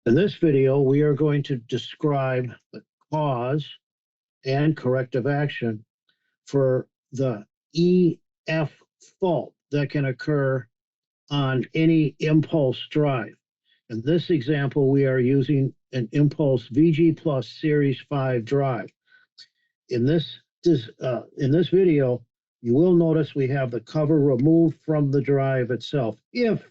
In this video, we are going to describe the cause and corrective action for the EF fault that can occur on any impulse drive. In this example, we are using an Impulse VG Plus Series 5 drive. In this video, you will notice we have the cover removed from the drive itself. If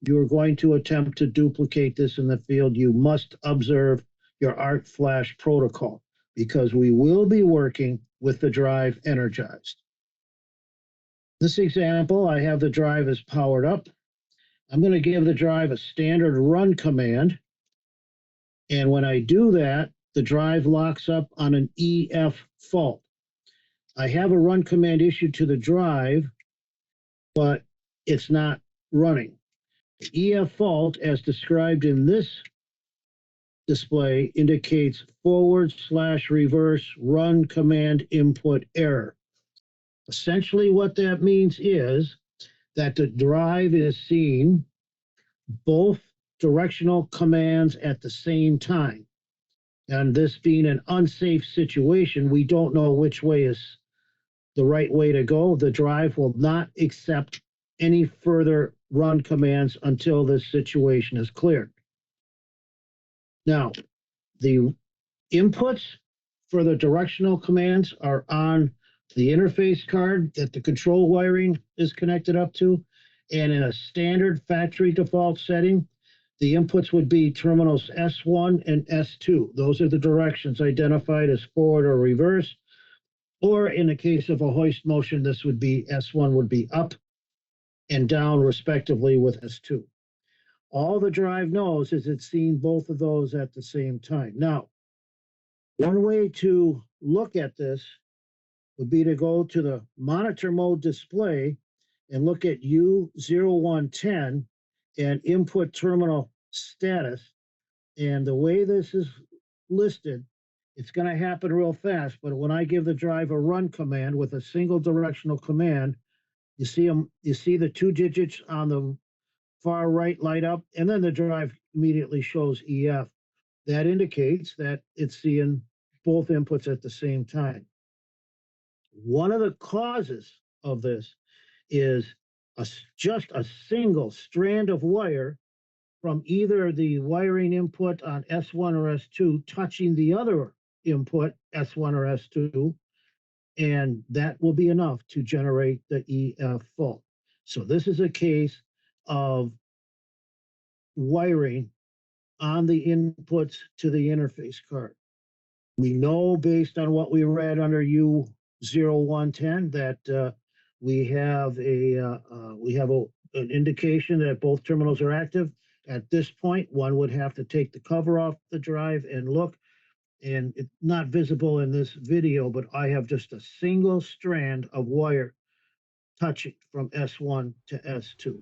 you're going to attempt to duplicate this in the field, you must observe your ARC flash protocol because we will be working with the drive energized. This example, I have the drive is powered up. I'm going to give the drive a standard run command. And when I do that, the drive locks up on an EF fault. I have a run command issued to the drive, but it's not running. The EF fault, as described in this display, indicates forward/reverse run command input error. Essentially, what that means is that the drive is seeing both directional commands at the same time. And this being an unsafe situation, we don't know which way is the right way to go. The drive will not accept any further run commands until this situation is cleared. Now, the inputs for the directional commands are on the interface card that the control wiring is connected up to. And in a standard factory default setting, the inputs would be terminals S1 and S2. Those are the directions identified as forward or reverse. Or in the case of a hoist motion, this would be S1 would be up and down respectively with S2. All the drive knows is it's seeing both of those at the same time. Now, one way to look at this would be to go to the monitor mode display and look at U0110 and input terminal status. And the way this is listed, it's going to happen real fast, but when I give the drive a run command with a single directional command, you see the two digits on the far right light up, and then the drive immediately shows EF. That indicates that it's seeing both inputs at the same time. One of the causes of this is just a single strand of wire from either the wiring input on S1 or S2 touching the other input, S1 or S2, and that will be enough to generate the EF fault. So this is a case of wiring on the inputs to the interface card. We know based on what we read under U0110 that we have an indication that both terminals are active. At this point, one would have to take the cover off the drive and look, and it's not visible in this video, but I have just a single strand of wire touching from S1 to S2.